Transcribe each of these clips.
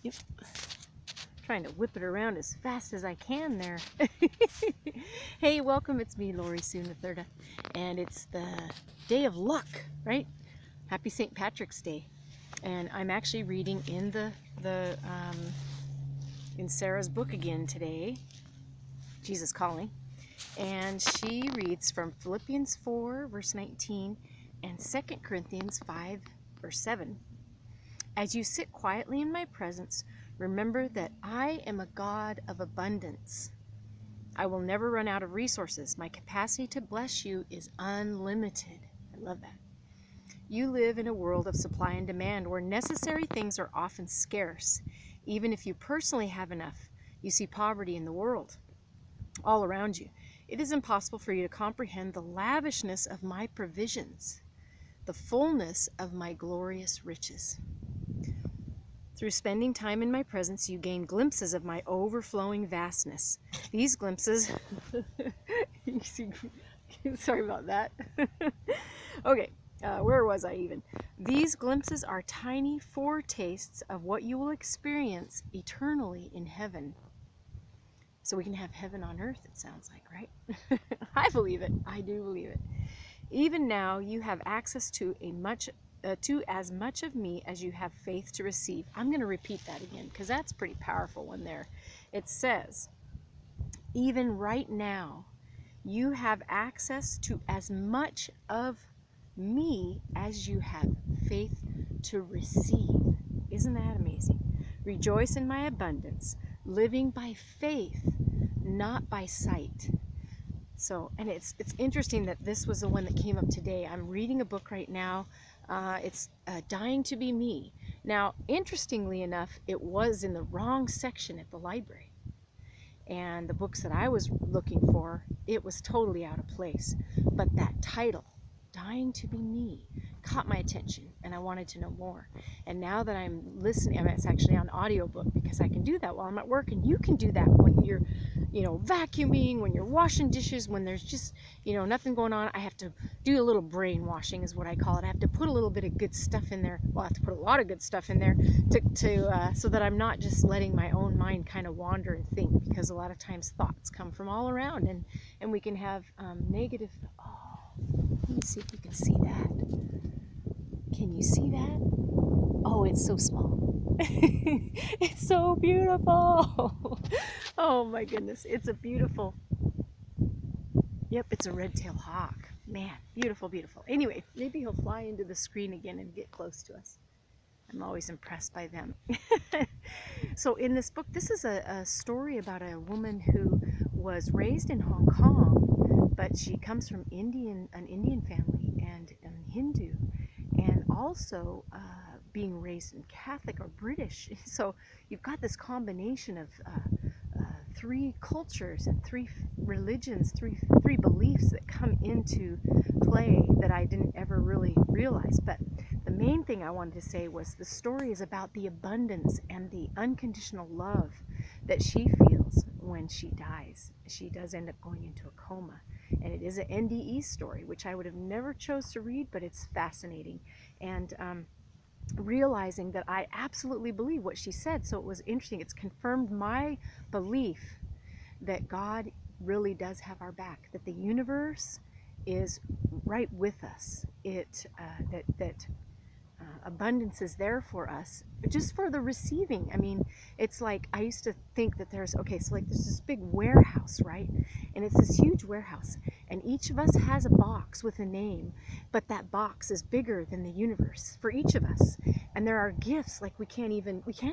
Yep. Trying to whip it around as fast as I can there. Hey, welcome. It's me, Lori Soon III, and it's the day of luck, right? Happy St. Patrick's Day. And I'm actually reading in in Sarah's book again today, Jesus Calling. And she reads from Philippians 4, verse 19, and 2 Corinthians 5, verse 7. As you sit quietly in my presence, remember that I am a God of abundance. I will never run out of resources. My capacity to bless you is unlimited. I love that. You live in a world of supply and demand where necessary things are often scarce. Even if you personally have enough, you see poverty in the world all around you. It is impossible for you to comprehend the lavishness of my provisions, the fullness of my glorious riches. Through spending time in my presence, you gain glimpses of my overflowing vastness. These glimpses, sorry about that. Okay, where was I even? These glimpses are tiny foretastes of what you will experience eternally in heaven. So we can have heaven on earth, it sounds like, right? I believe it. I do believe it. Even now, you have access to as much of me as you have faith to receive. I'm going to repeat that again because that's a pretty powerful one there. It says, even right now, you have access to as much of me as you have faith to receive. Isn't that amazing? Rejoice in my abundance, living by faith, not by sight. So, and it's interesting that this was the one that came up today. I'm reading a book right now. It's Dying to Be Me. Now, interestingly enough, it was in the wrong section at the library. And the books that I was looking for, it was totally out of place. But that title, Dying to Be Me, caught my attention, and I wanted to know more. And now that I'm listening, it's actually on audiobook because I can do that while I'm at work, and you can do that when you're, vacuuming, when you're washing dishes, when there's just, nothing going on. I have to do a little brainwashing is what I call it. I have to put a little bit of good stuff in there. Well, I have to put a lot of good stuff in there so that I'm not just letting my own mind kind of wander and think, because a lot of times thoughts come from all around, and we can have negative. Let me see if you can see that. Can you see that? Oh, it's so small. It's so beautiful. Oh my goodness, it's a beautiful. Yep, it's a red-tailed hawk. Man, beautiful, beautiful. Anyway, maybe he'll fly into the screen again and get close to us. I'm always impressed by them. So in this book, this is a story about a woman who was raised in Hong Kong, but she comes from an Indian family and Hindu, and also being raised in Catholic or British. So you've got this combination of three cultures and three religions, three beliefs that come into play that I didn't ever really realize. But the main thing I wanted to say was the story is about the abundance and the unconditional love that she feels when she dies. She does end up going into a coma, and it is an NDE story, which I would have never chose to read, but it's fascinating. And realizing that I absolutely believe what she said, so it was interesting. It's confirmed my belief that God really does have our back, that the universe is right with us. That abundance is there for us, just for the receiving. I mean, it's like I used to think that there's this big warehouse, right? And it's this huge warehouse, and each of us has a box with a name, but that box is bigger than the universe for each of us. And there are gifts like we can't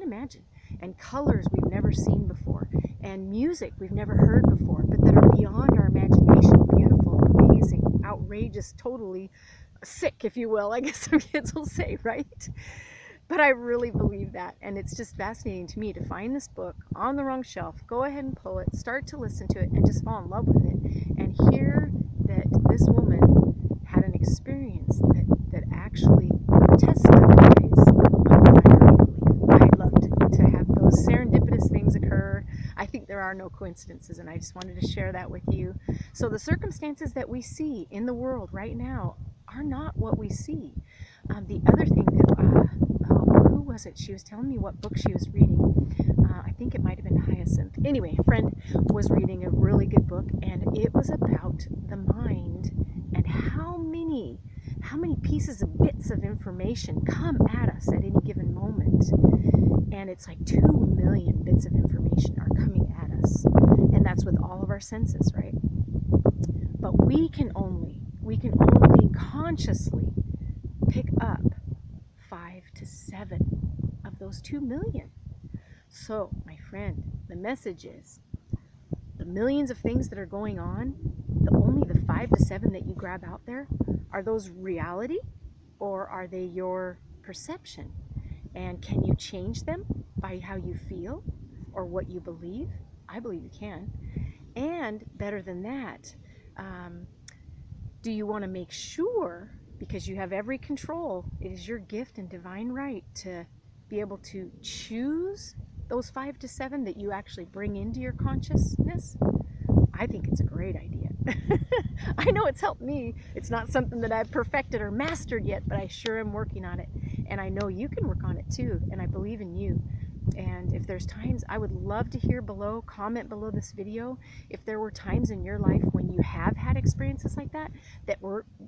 imagine, and colors we've never seen before, and music we've never heard before, but that are beyond our imagination. Beautiful, amazing, outrageous, totally sick, if you will, I guess some kids will say, right? But I really believe that, and it's just fascinating to me to find this book on the wrong shelf, go ahead and pull it, start to listen to it, and just fall in love with it, and hear that this woman had an experience that actually testifies of what I already believe. I love to have those serendipitous things occur. I think there are no coincidences, and I just wanted to share that with you. So the circumstances that we see in the world right now are not what we see. The other thing that, who was it? She was telling me what book she was reading. I think it might have been Hyacinth. Anyway, a friend was reading a really good book, and it was about the mind and how many pieces of bits of information come at us at any given moment. And it's like 2 million bits of information are coming at us. And that's with all of our senses, right? But we can only consciously pick up 5 to 7 of those 2 million. So, my friend, the message is the millions of things that are going on, only the 5 to 7 that you grab out there, are those reality or are they your perception? And can you change them by how you feel or what you believe? I believe you can. And better than that, do you want to make sure, because you have every control, it is your gift and divine right to be able to choose those 5 to 7 that you actually bring into your consciousness? I think it's a great idea. I know it's helped me. It's not something that I've perfected or mastered yet, but I sure am working on it. And I know you can work on it too, and I believe in you. And if there's times, I would love to hear below, comment below this video, if there were times in your life when you have had experiences like that, that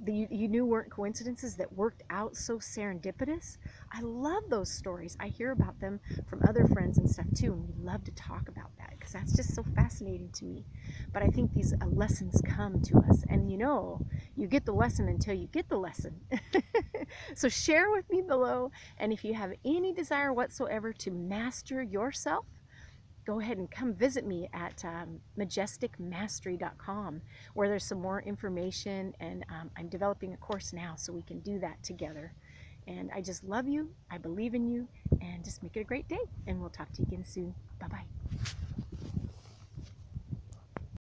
you knew weren't coincidences, that worked out so serendipitous. I love those stories. I hear about them from other friends and stuff too, and we love to talk about that because that's just so fascinating to me. But I think these lessons come to us, and you get the lesson until you get the lesson. So share with me below, and if you have any desire whatsoever to master yourself, go ahead and come visit me at majesticmastery.com, where there's some more information, and I'm developing a course now so we can do that together. And I just love you, I believe in you, and just make it a great day, and we'll talk to you again soon. Bye-bye.